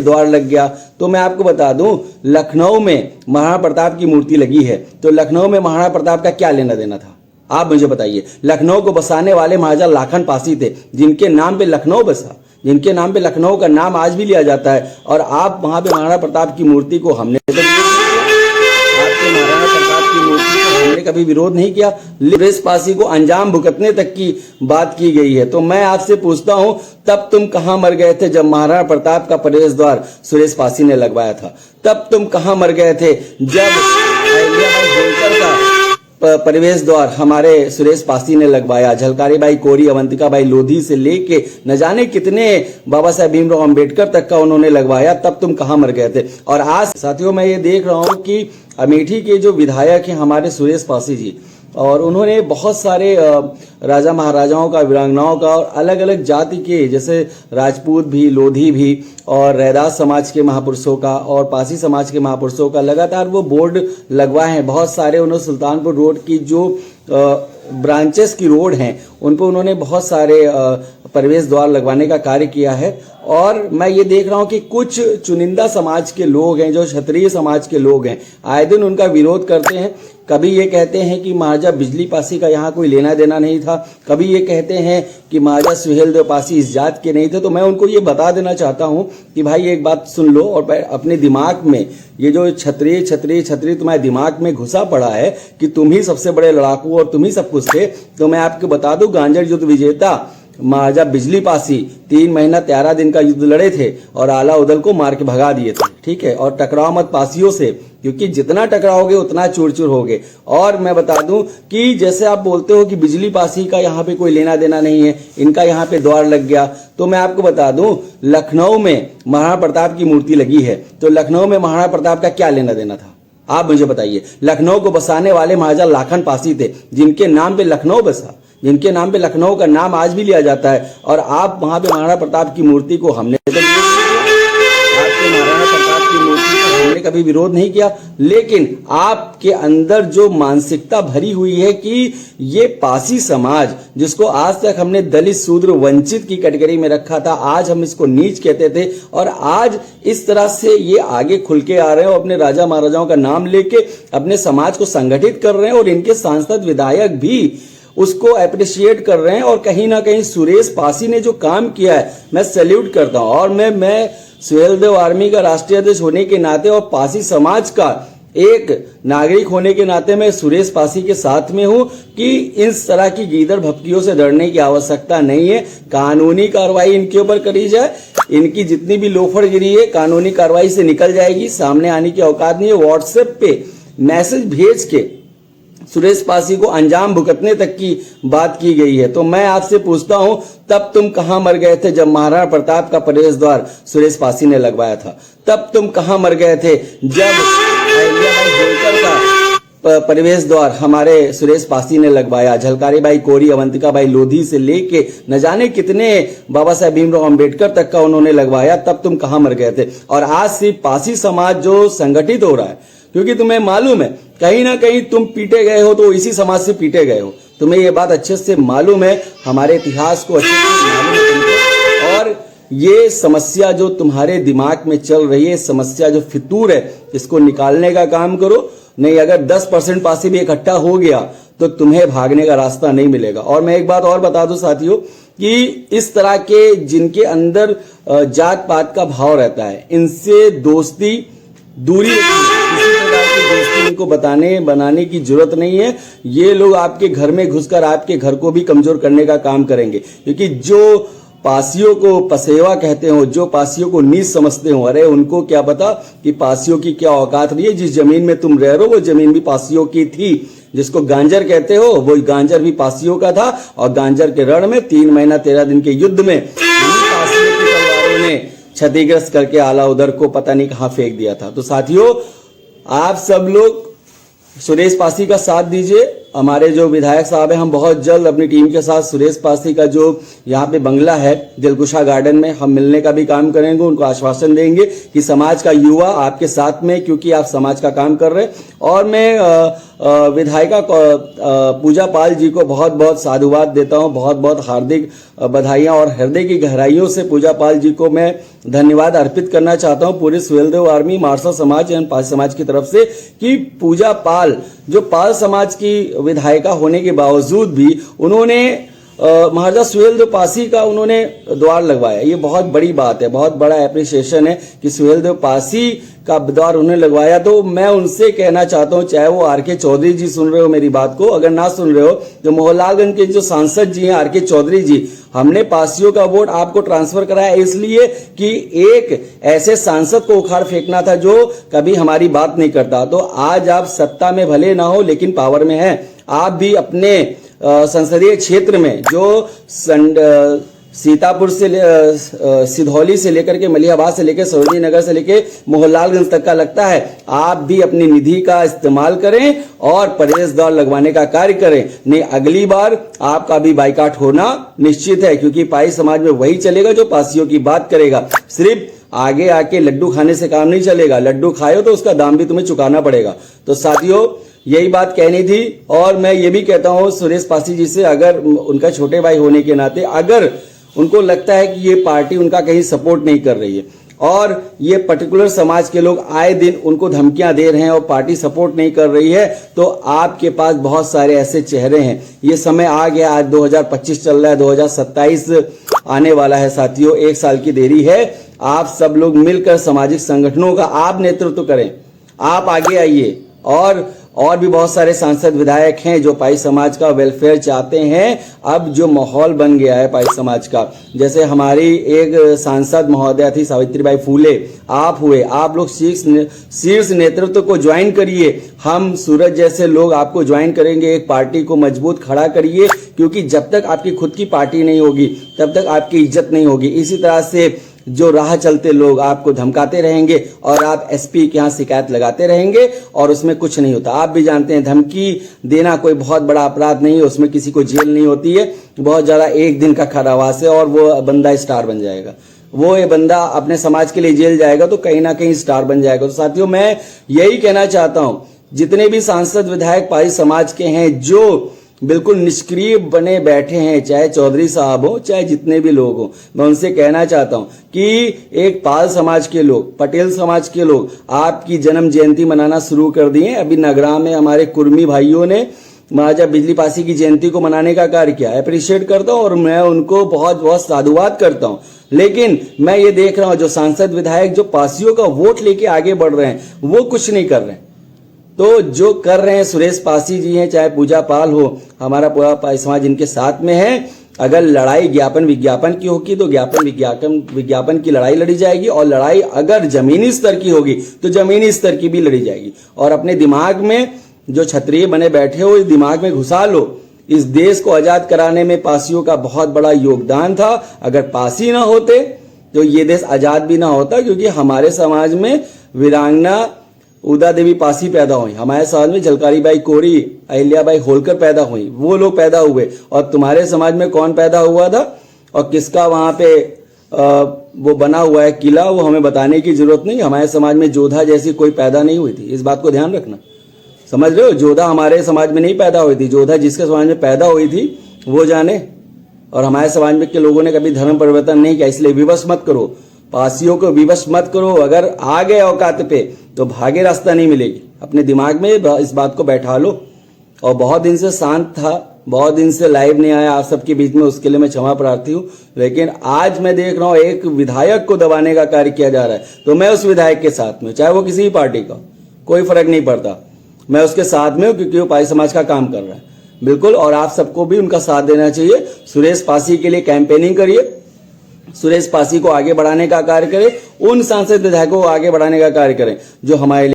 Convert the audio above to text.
द्वार लग गया। तो मैं आपको बता दूं, लखनऊ में महाराणा प्रताप की मूर्ति लगी है, तो लखनऊ में महाराणा प्रताप का क्या लेना देना था, आप मुझे बताइए। लखनऊ को बसाने वाले महाराजा लाखन पासी थे, जिनके नाम पे लखनऊ बसा, जिनके नाम पे लखनऊ का नाम आज भी लिया जाता है। और आप वहां पे महाराणा प्रताप की मूर्ति को हमने आपके महाराणा प्रताप की मूर्ति को हमने कभी विरोध नहीं किया। सुरेश पासी को अंजाम भुगतने तक की बात की गई है। तो मैं आपसे पूछता हूं, तब तुम कहां मर गए थे जब महाराणा प्रताप का प्रवेश द्वार सुरेश पासी ने लगवाया था? तब तुम कहां मर गए थे जब होलकर का प्रवेश द्वार हमारे सुरेश पासी ने लगवाया? झलकारी बाई कोरी, अवंतिका बाई लोधी से लेके न जाने कितने बाबा साहेब भीमराव अंबेडकर तक का उन्होंने लगवाया। तब तुम कहां मर गए थे? और आज साथियों मैं ये देख रहा हूं कि अमेठी के जो विधायक हैं हमारे सुरेश पासी जी, और उन्होंने बहुत सारे राजा महाराजाओं का, वीरांगनाओं का और अलग अलग जाति के, जैसे राजपूत भी, लोधी भी और रैदास समाज के महापुरुषों का और पासी समाज के महापुरुषों का लगातार वो बोर्ड लगवाए हैं। बहुत सारे उन्होंने सुल्तानपुर रोड की जो ब्रांचेस की रोड हैं उन पर उन्होंने बहुत सारे प्रवेश द्वार लगवाने का कार्य किया है। और मैं ये देख रहा हूं कि कुछ चुनिंदा समाज के लोग हैं, जो क्षत्रिय समाज के लोग हैं, आए दिन उनका विरोध करते हैं। कभी ये कहते हैं कि महाराजा बिजली पासी का यहाँ कोई लेना देना नहीं था, कभी ये कहते हैं कि महाराजा सुहेलदेव पासी इस जात के नहीं थे। तो मैं उनको ये बता देना चाहता हूं कि भाई एक बात सुन लो और अपने दिमाग में ये जो क्षत्रिय क्षत्रिय क्षत्रिय तुम्हारे दिमाग में घुसा पड़ा है कि तुम ही सबसे बड़े लड़ाकू और तुम ही सब कुछ थे। तो मैं आपको बता दूं, गांजर युद्ध विजेता महाराजा बिजली पासी 3 महीना 13 दिन का युद्ध लड़े थे और आला उदल को मार के भगा दिए थे। ठीक है, और टकराओ मत पासियों से, क्योंकि जितना टकराओगे उतना चूर चूर होगे। और मैं बता दूं कि जैसे आप बोलते हो कि बिजली पासी का यहाँ पे कोई लेना देना नहीं है, इनका यहाँ पे द्वार लग गया, तो मैं आपको बता दूं, लखनऊ में महाराणा प्रताप की मूर्ति लगी है, तो लखनऊ में महाराणा प्रताप का क्या लेना देना था, आप मुझे बताइए। लखनऊ को बसाने वाले महाराजा लाखन पासी थे, जिनके नाम पे लखनऊ बसा, जिनके नाम पे लखनऊ का नाम आज भी लिया जाता है। और आप वहां पे महाराणा प्रताप की मूर्ति को हमने आपके महाराणा प्रताप की मूर्ति को हमने कभी विरोध नहीं किया, लेकिन आपके अंदर जो मानसिकता भरी हुई है कि ये पासी समाज, जिसको आज तक हमने दलित शूद्र वंचित की कैटेगरी में रखा था, आज हम इसको नीच कहते थे, और आज इस तरह से ये आगे खुल के आ रहे हैं और अपने राजा महाराजाओं का नाम लेके अपने समाज को संगठित कर रहे हैं। और इनके सांसद विधायक भी उसको अप्रिशिएट कर रहे हैं। और कहीं ना कहीं सुरेश पासी ने जो काम किया है मैं सैल्यूट करता हूं। और मैं सुहेलदेव आर्मी का राष्ट्रीय अध्यक्ष होने के नाते और पासी समाज का एक नागरिक होने के नाते मैं सुरेश पासी के साथ में हूं कि इस तरह की गीदड़ भपकियों से डरने की आवश्यकता नहीं है। कानूनी कार्रवाई इनके ऊपर करी जाए, इनकी जितनी भी लोफड़गिरी है कानूनी कार्रवाई से निकल जाएगी, सामने आने की औकात नहीं है। व्हाट्सएप पे मैसेज भेज के सुरेश पासी को अंजाम भुगतने तक की बात की गई है। तो मैं आपसे पूछता हूं, तब तुम कहां मर गए थे जब महाराणा प्रताप का प्रवेश द्वार सुरेश पासी ने लगवाया था? तब तुम कहां मर गए थे जब होलकर का प्रवेश द्वार हमारे सुरेश पासी ने लगवाया? झलकारी बाई कोरी, अवंतिका बाई लोधी से लेके न जाने कितने बाबा साहेब भीमराव अंबेडकर तक का उन्होंने लगवाया। तब तुम कहां मर गए थे? और आज सिर्फ पासी समाज जो संगठित हो रहा है, क्योंकि तुम्हें मालूम है कहीं ना कहीं तुम पीटे गए हो तो इसी समाज से पीटे गए हो, तुम्हें ये बात अच्छे से मालूम है, हमारे इतिहास को अच्छे से मालूम है तुमको। और ये समस्या जो तुम्हारे दिमाग में चल रही है, समस्या जो फितूर है, इसको निकालने का काम करो। नहीं, अगर 10% पासी भी इकट्ठा हो गया तो तुम्हें भागने का रास्ता नहीं मिलेगा। और मैं एक बात और बता दूं साथियों कि इस तरह के जिनके अंदर जात पात का भाव रहता है, इनसे दोस्ती दूरी रखिए, किसी प्रकार की दोस्ती इनको बनाने की जरूरत नहीं है। ये लोग आपके घर में घुसकर आपके घर को भी कमजोर करने का काम करेंगे, क्योंकि जो पासियों को पसेवा कहते हो, जो पासियों को नीच समझते हो, अरे उनको क्या पता कि पासियों की क्या औकात रही है। जिस जमीन में तुम रह रहे हो वो जमीन भी पासियों की थी। जिसको गांजर कहते हो वो गांजर भी पासियों का था, और गांजर के रण में 3 महीना 13 दिन के युद्ध में पासियों की तलवारों ने क्षतिग्रस्त करके आला उदर को पता नहीं कहां फेंक दिया था। तो साथियों, आप सब लोग सुरेश पासी का साथ दीजिए हमारे जो विधायक साहब हैं, हम बहुत जल्द अपनी टीम के साथ सुरेश पासी का जो यहाँ पे बंगला है दिलकुशा गार्डन में, हम मिलने का भी काम करेंगे। उनको आश्वासन देंगे कि समाज का युवा आपके साथ में, क्योंकि आप समाज का काम कर रहे हैं। और मैं विधायिका पूजा पाल जी को बहुत बहुत साधुवाद देता हूं, बहुत बहुत हार्दिक बधाइयां और हृदय की गहराइयों से पूजा पाल जी को मैं धन्यवाद अर्पित करना चाहता हूं पूरे सुहेलदेव आर्मी मारसा समाज एवं पाल समाज की तरफ से, कि पूजा पाल जो पाल समाज की विधायिका होने के बावजूद भी उन्होंने महाराजा सुहेलदेव पासी का उन्होंने द्वार लगवाया। ये बहुत बड़ी बात है, बहुत बड़ा एप्रिसिएशन है कि सुहेलदेव पासी का द्वार उन्होंने लगवाया। तो मैं उनसे कहना चाहता हूं, चाहे वो आर के चौधरी जी सुन रहे हो मेरी बात को, अगर ना सुन रहे हो तो मोहनलालगंज के जो सांसद जी हैं आर के चौधरी जी, हमने पासियों का वोट आपको ट्रांसफर कराया इसलिए कि एक ऐसे सांसद को उखाड़ फेंकना था जो कभी हमारी बात नहीं करता। तो आज आप सत्ता में भले ना हो लेकिन पावर में हैं। आप भी अपने संसदीय क्षेत्र में जो सीतापुर से सिधौली से लेकर के मलिहाबाद से लेकर सरोजनी नगर से लेकर मोहनलालगंज तक का लगता है, आप भी अपनी निधि का इस्तेमाल करें और प्रवेश द्वार लगवाने का कार्य करें। नहीं, अगली बार आपका भी बाइकाट होना निश्चित है, क्योंकि पाई समाज में वही चलेगा जो पासियों की बात करेगा। सिर्फ आगे आके लड्डू खाने से काम नहीं चलेगा, लड्डू खाओ तो उसका दाम भी तुम्हें चुकाना पड़ेगा। तो साथियों, यही बात कहनी थी। और मैं ये भी कहता हूं सुरेश पासी जी से, अगर उनका छोटे भाई होने के नाते अगर उनको लगता है कि ये पार्टी उनका कहीं सपोर्ट नहीं कर रही है और ये पर्टिकुलर समाज के लोग आए दिन उनको धमकियां दे रहे हैं और पार्टी सपोर्ट नहीं कर रही है, तो आपके पास बहुत सारे ऐसे चेहरे हैं। ये समय आ गया, आज 2025 चल रहा है, 2027 आने वाला है साथियों, 1 साल की देरी है। आप सब लोग मिलकर सामाजिक संगठनों का आप नेतृत्व करें, आप आगे आइए। और भी बहुत सारे सांसद विधायक हैं जो पाई समाज का वेलफेयर चाहते हैं। अब जो माहौल बन गया है पाई समाज का, जैसे हमारी एक सांसद महोदया थी सावित्रीबाई फूले, आप हुए, आप लोग शीर्ष नेतृत्व को ज्वाइन करिए। हम सूरज जैसे लोग आपको ज्वाइन करेंगे, एक पार्टी को मजबूत खड़ा करिए, क्योंकि जब तक आपकी खुद की पार्टी नहीं होगी तब तक आपकी इज्जत नहीं होगी। इसी तरह से जो राह चलते लोग आपको धमकाते रहेंगे और आप एसपी के यहाँ शिकायत लगाते रहेंगे और उसमें कुछ नहीं होता। आप भी जानते हैं धमकी देना कोई बहुत बड़ा अपराध नहीं है, उसमें किसी को जेल नहीं होती है, बहुत ज्यादा 1 दिन का कारावास है और वो बंदा स्टार बन जाएगा। वो ये बंदा अपने समाज के लिए जेल जाएगा तो कहीं ना कहीं स्टार बन जाएगा। तो साथियों, मैं यही कहना चाहता हूं, जितने भी सांसद विधायक पाई समाज के हैं जो बिल्कुल निष्क्रिय बने बैठे हैं, चाहे चौधरी साहब हो चाहे जितने भी लोग हो, मैं उनसे कहना चाहता हूं कि एक पाल समाज के लोग, पटेल समाज के लोग आपकी जन्म जयंती मनाना शुरू कर दिए। अभी नगरा में हमारे कुर्मी भाइयों ने महाराजा बिजली पासी की जयंती को मनाने का कार्य किया, अप्रिशिएट करता हूं और मैं उनको बहुत बहुत साधुवाद करता हूं। लेकिन मैं ये देख रहा हूं जो सांसद विधायक जो पासियों का वोट लेके आगे बढ़ रहे हैं वो कुछ नहीं कर रहे हैं। तो जो कर रहे हैं सुरेश पासी जी हैं, चाहे पूजा पाल हो, हमारा पूरा पाई समाज इनके साथ में है। अगर लड़ाई ज्ञापन विज्ञापन की होगी तो ज्ञापन विज्ञापन की लड़ाई लड़ी जाएगी, और लड़ाई अगर जमीनी स्तर की होगी तो जमीनी स्तर की भी लड़ी जाएगी। और अपने दिमाग में जो क्षत्रिय बने बैठे हो, इस दिमाग में घुसा लो, इस देश को आजाद कराने में पासियों का बहुत बड़ा योगदान था। अगर पासी ना होते तो ये देश आजाद भी ना होता, क्योंकि हमारे समाज में वीरांगना उदा देवी पासी पैदा हुई, हमारे समाज में झलकारी बाई कोरी, अहिल्याबाई होलकर पैदा हुई, वो लोग पैदा हुए। और तुम्हारे समाज में कौन पैदा हुआ था और किसका वहां पे वो बना हुआ है किला, वो हमें बताने की जरूरत नहीं। हमारे समाज में जोधा जैसी कोई पैदा नहीं हुई थी, इस बात को ध्यान रखना। समझ रहे हो, जोधा हमारे समाज में नहीं पैदा हुई थी, जोधा जिसके समाज में पैदा हुई थी वो जाने। और हमारे समाज में के लोगों ने कभी धर्म परिवर्तन नहीं किया, इसलिए विवश मत करो, पासियों को विवश मत करो। अगर आ गए औकात पे तो भागे रास्ता नहीं मिलेगी। अपने दिमाग में इस बात को बैठा लो। और बहुत दिन से शांत था, बहुत दिन से लाइव नहीं आया आप सबके बीच में, उसके लिए मैं क्षमा प्रार्थी हूं। लेकिन आज मैं देख रहा हूं एक विधायक को दबाने का कार्य किया जा रहा है, तो मैं उस विधायक के साथ में, चाहे वो किसी भी पार्टी का, कोई फर्क नहीं पड़ता, मैं उसके साथ में हूं, क्योंकि वो पाई समाज का काम कर रहा है बिल्कुल। और आप सबको भी उनका साथ देना चाहिए। सुरेश पासी के लिए कैंपेनिंग करिए, सुरेश पासी को आगे बढ़ाने का कार्य करें, उन सांसद विधायकों को आगे बढ़ाने का कार्य करें जो हमारे